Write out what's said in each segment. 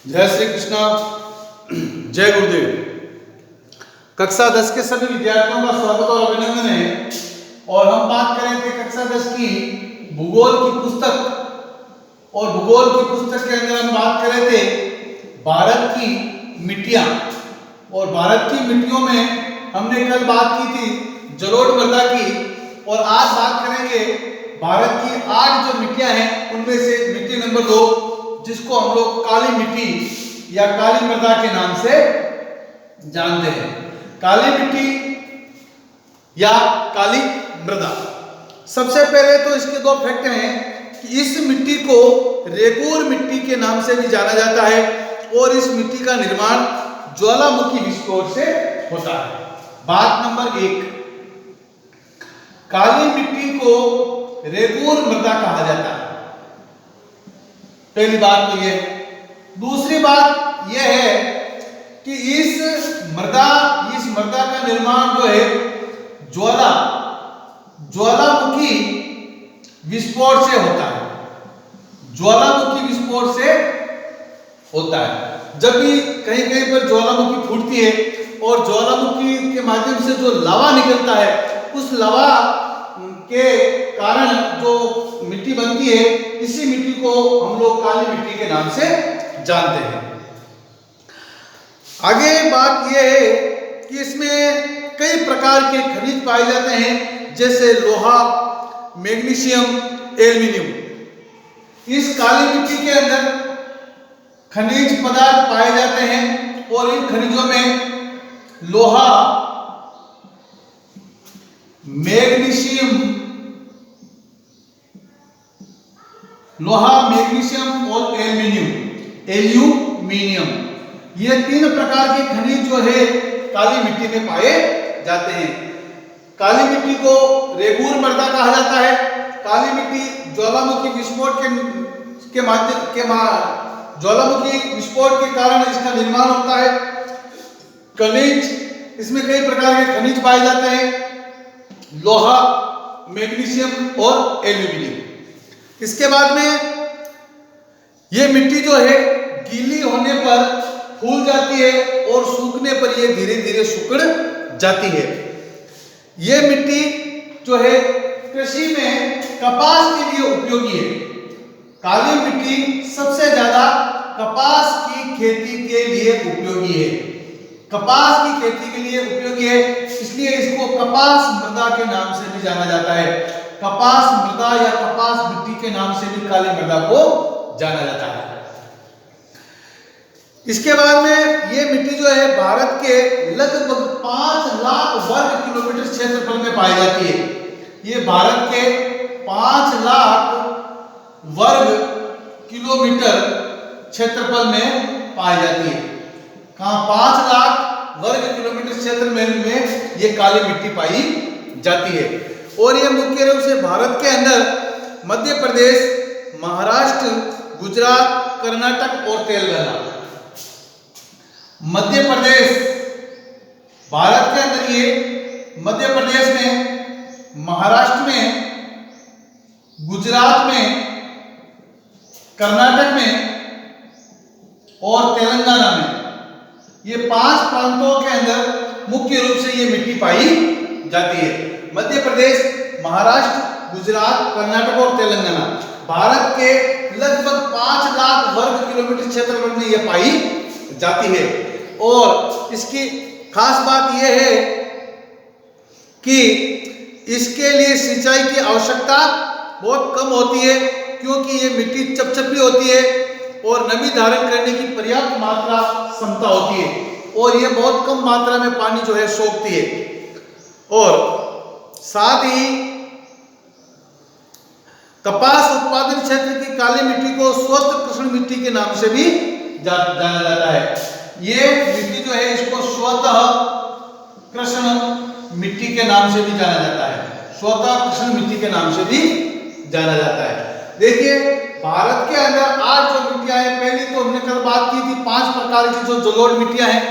जय श्री कृष्णा। जय गुरुदेव। कक्षा 10 के सभी विद्यार्थियों का स्वागत और अभिनंदन है। और हम बात कर रहे थे कक्षा 10 की भूगोल की पुस्तक। और भूगोल की पुस्तक के अंदर हम बात कर रहे थे भारत की मिट्टियां। और भारत की मिट्टियों में हमने कल बात की थी जलोढ़ मृदा की। और आज बात करेंगे भारत की 8 जो मिट्टियां हैं उनमें से मिट्टी नंबर 2, जिसको हम लोग काली मिट्टी या काली मृदा के नाम से जानते हैं। काली मिट्टी या काली मृदा। सबसे पहले तो इसके दो फैक्ट हैं कि इस मिट्टी को रेगूर मिट्टी के नाम से भी जाना जाता है और इस मिट्टी का निर्माण ज्वालामुखी विस्फोट से होता है। बात नंबर 1, काली मिट्टी को रेगूर मृदा कहा जाता है। पहली बात तो यह है। दूसरी बात यह है कि इस मृदा का निर्माण जो है ज्वालामुखी विस्फोट से होता है। ज्वालामुखी विस्फोट से होता है। जब भी कहीं कहीं पर ज्वालामुखी फूटती है और ज्वालामुखी के माध्यम से जो लावा निकलता है, उस लावा के कारण जो मिट्टी बनती है, इसी मिट्टी को हम लोग काली मिट्टी के नाम से जानते हैं। आगे बात यह है कि इसमें कई प्रकार के खनिज पाए जाते हैं, जैसे लोहा, मैग्नीशियम, एल्युमिनियम। इस काली मिट्टी के अंदर खनिज पदार्थ पाए जाते हैं और इन खनिजों में लोहा, मैग्नीशियम और एल्यूमिनियम, ये 3 प्रकार के खनिज जो है काली मिट्टी में पाए जाते हैं। काली मिट्टी को रेगूर मृदा कहा जाता है। काली मिट्टी ज्वालामुखी विस्फोट ज्वालामुखी विस्फोट के कारण इसका निर्माण होता है। खनिज, इसमें कई प्रकार के खनिज पाए जाते हैं, लोहा, मैग्नीशियम और एल्यूमिनियम। इसके बाद में ये मिट्टी जो है गीली होने पर फूल जाती है और सूखने पर ये धीरे धीरे सिकुड़ जाती है। ये मिट्टी जो है कृषि में कपास के लिए उपयोगी है। काली मिट्टी सबसे ज्यादा कपास की खेती के लिए उपयोगी है। कपास की खेती के लिए उपयोगी है, इसलिए इसको कपास मृदा के नाम से भी जाना जाता है। कपास मृदा या कपास मिट्टी के नाम से भी काली मृदा को जाना जाता है। इसके बाद में ये मिट्टी जो है भारत के लगभग 5 लाख वर्ग किलोमीटर क्षेत्रफल में पाई जाती है। ये भारत के 5 लाख वर्ग किलोमीटर क्षेत्रफल में पाई जाती है। कहां? 5 लाख वर्ग किलोमीटर क्षेत्र में ये काली मिट्टी पाई जाती है। और ये मुख्य रूप से भारत के अंदर मध्य प्रदेश, महाराष्ट्र, गुजरात, कर्नाटक और तेलंगाना। मध्य प्रदेश, भारत के अंदर ये मध्य प्रदेश में, महाराष्ट्र में, गुजरात में, कर्नाटक में और तेलंगाना में, ये 5 प्रांतों के अंदर मुख्य रूप से ये मिट्टी पाई जाती है। मध्य प्रदेश, महाराष्ट्र, गुजरात, कर्नाटक और तेलंगाना, भारत के लगभग 5 लाख वर्ग किलोमीटर क्षेत्रफल में यह पाई जाती है। और इसकी खास बात यह है कि इसके लिए सिंचाई की आवश्यकता बहुत कम होती है, क्योंकि ये मिट्टी चपचपी होती है और नमी धारण करने की पर्याप्त मात्रा क्षमता होती है और ये बहुत कम मात्रा में पानी जो है सोखती है। और साथ ही कपास उत्पादन क्षेत्र की काली मिट्टी को स्वतः कृष्ण मिट्टी के नाम से भी जाना जाता है। ये मिट्टी जो है इसको स्वतः कृष्ण मिट्टी के नाम से भी जाना जाता है। स्वतः कृष्ण मिट्टी के नाम से भी जाना जाता है। देखिए, भारत के अंदर 8 जो मिट्टियां हैं, पहली तो हमने कल बात की थी 5 प्रकार की जो जलोढ़ मिट्टियां हैं।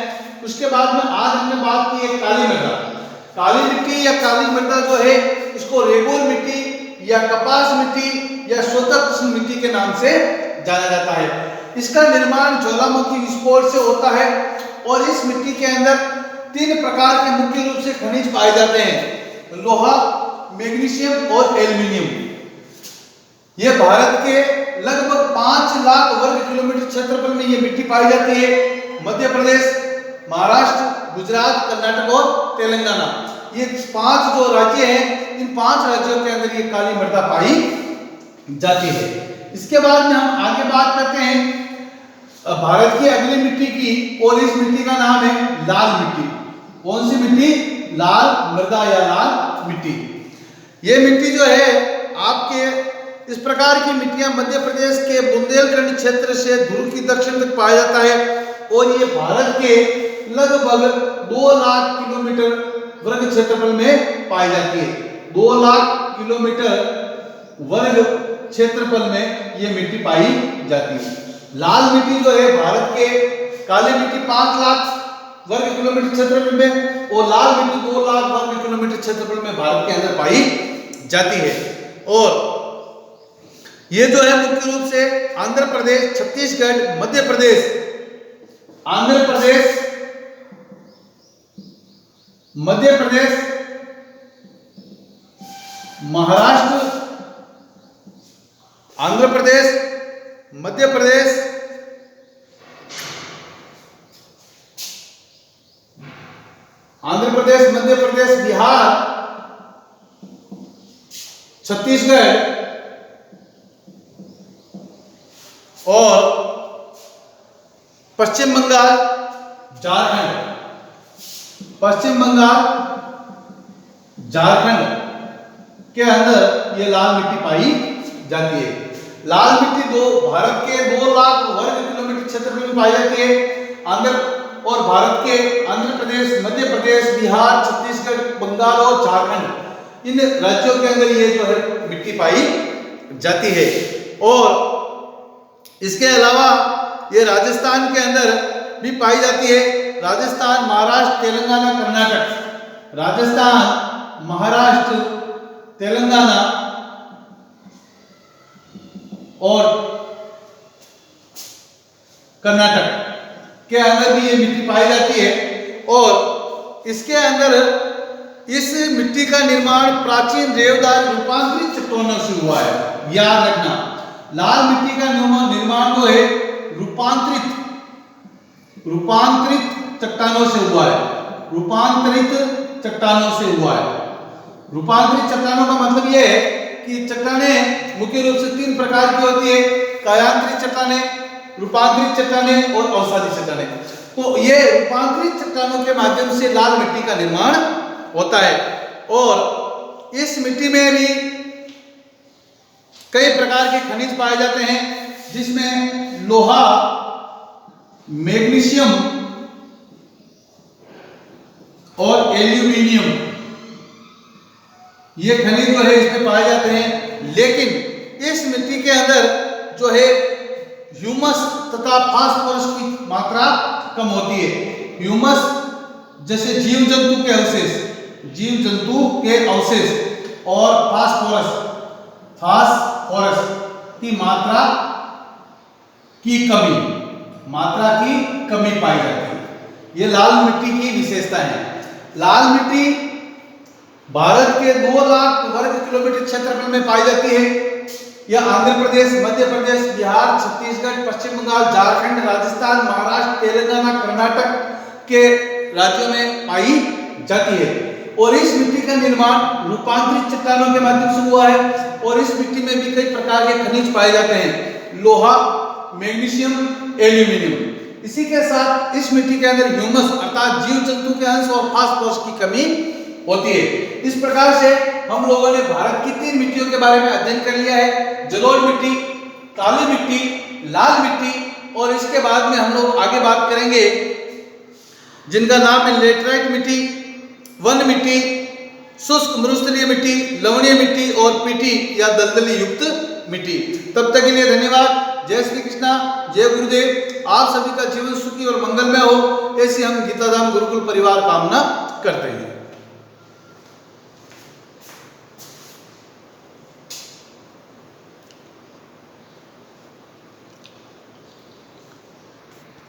उसके बाद में आज हमने बात की है काली मृदा। काली मिट्टी या काली मृदा जो है इसको रेगूर मिट्टी या कपास मिट्टी या स्वतः कृष्ण मिट्टी के नाम से जाना जाता है। इसका निर्माण ज्वालामुखी विस्फोट से होता है और इस मिट्टी के अंदर 3 प्रकार के मुख्य रूप से खनिज पाए जाते हैं, लोहा, मैग्नीशियम और एल्युमिनियम। ये भारत के लगभग 5 लाख वर्ग किलोमीटर क्षेत्रफल में ये मिट्टी पाई जाती है। मध्य प्रदेश, महाराष्ट्र, गुजरात, कर्नाटक और तेलंगाना, ये 5 जो राज्य हैं, इन 5 राज्यों के अंदर ये काली मृदा पाई जाती है। इसके बाद में हम आगे बात करते हैं भारत की अगली मिट्टी की, और इस मिट्टी का नाम है लाल मिट्टी। कौन सी मिट्टी? लाल मृदा या लाल मिट्टी। ये मिट्टी जो है आपके इस प्रकार की मिट्टियां मध्य प्रदेश के बुंदेलखंड क्षेत्र से ध्रुव की दक्षिण तक पाया जाता है और ये भारत के लगभग 2 लाख किलोमीटर वर्ग क्षेत्रफल में पाई जाती है। 2 लाख किलोमीटर वर्ग क्षेत्रफल में ये मिट्टी पाई जाती है। लाल मिट्टी जो है भारत के काली मिट्टी 5 लाख वर्ग किलोमीटर क्षेत्रफल में और लाल मिट्टी 2 लाख वर्ग किलोमीटर क्षेत्रफल में भारत के अंदर पाई जाती है। और ये जो है मुख्य रूप से आंध्र प्रदेश, छत्तीसगढ़, मध्य प्रदेश, आंध्र प्रदेश, मध्य प्रदेश, महाराष्ट्र, आंध्र प्रदेश, मध्य प्रदेश, मध्य प्रदेश, बिहार, छत्तीसगढ़ और पश्चिम बंगाल, झारखंड, पश्चिम बंगाल, झारखंड के अंदर ये लाल मिट्टी पाई जाती है। लाल मिट्टी भारत के 2 लाख वर्ग किलोमीटर क्षेत्रफल में पाई जाती है। और भारत के आंध्र प्रदेश, मध्य प्रदेश, बिहार, छत्तीसगढ़, बंगाल और झारखंड, इन राज्यों के अंदर ये जो है मिट्टी पाई जाती है। और इसके अलावा ये राजस्थान के अंदर भी पाई जाती है। राजस्थान, महाराष्ट्र, तेलंगाना, कर्नाटक, राजस्थान, महाराष्ट्र, तेलंगाना और कर्नाटक के अंदर भी ये मिट्टी पाई जाती है। और इसके अंदर इस मिट्टी का निर्माण प्राचीन रेवदार रूपांतरित चट्टानों से हुआ है। याद रखना, लाल मिट्टी का निर्माण जो है रूपांतरित चट्टानों से हुआ है। रूपांतरित चट्टानों से हुआ है। रूपांतरित चट्टानों का मतलब यह है कि चट्टानें मुख्य रूप से 3 प्रकार की होती है, कायांतरित चट्टानें, रूपांतरित चट्टानें और अवसादी चट्टानें। तो ये रूपांतरित चट्टानों के माध्यम से लाल मिट्टी का निर्माण होता है। और इस मिट्टी में भी कई प्रकार के खनिज पाए जाते हैं, जिसमें लोहा, मैग्नीशियम और एल्यूमिनियम, ये खनिज जो है इसमें पाए जाते हैं। लेकिन इस मिट्टी के अंदर जो है ह्यूमस तथा फास्फोरस की मात्रा कम होती है। ह्यूमस जैसे जीव जंतु के अवशेष और फास्फोरस की मात्रा की कमी पाई जाती है। ये लाल मिट्टी की विशेषता है। लाल मिट्टी भारत के 2 लाख वर्ग किलोमीटर क्षेत्रफल में पाई जाती है। यह आंध्र प्रदेश, मध्य प्रदेश, बिहार, छत्तीसगढ़, पश्चिम बंगाल, झारखंड, राजस्थान, महाराष्ट्र, तेलंगाना, कर्नाटक के राज्यों में पाई जाती है। और इस मिट्टी का निर्माण रूपांतरित चट्टानों के माध्यम से हुआ है। और इस मिट्टी में भी कई प्रकार के खनिज पाए जाते हैं, लोहा, मैग्नीशियम, एल्यूमिनियम। इसी के साथ इस मिट्टी के अंदर ह्यूमस अर्थात जीव जंतु के अंश और फास्फोरस की कमी होती है। इस प्रकार से हम लोगों ने भारत की 3 मिट्टियों के बारे में अध्ययन कर लिया है, जलोढ़ मिट्टी, काली मिट्टी, लाल मिट्टी। और इसके बाद में हम लोग आगे बात करेंगे जिनका नाम है लेटराइट मिट्टी, वन मिट्टी, शुष्क मरुस्थलीय मिट्टी, लवणीय मिट्टी और पीटी या दलदली युक्त मिट्टी। तब तक के लिए धन्यवाद। जय श्री कृष्णा, जय गुरुदेव। आप सभी का जीवन सुखी और मंगलमय हो, ऐसी हम गीताधाम गुरुकुल परिवार कामना करते हैं।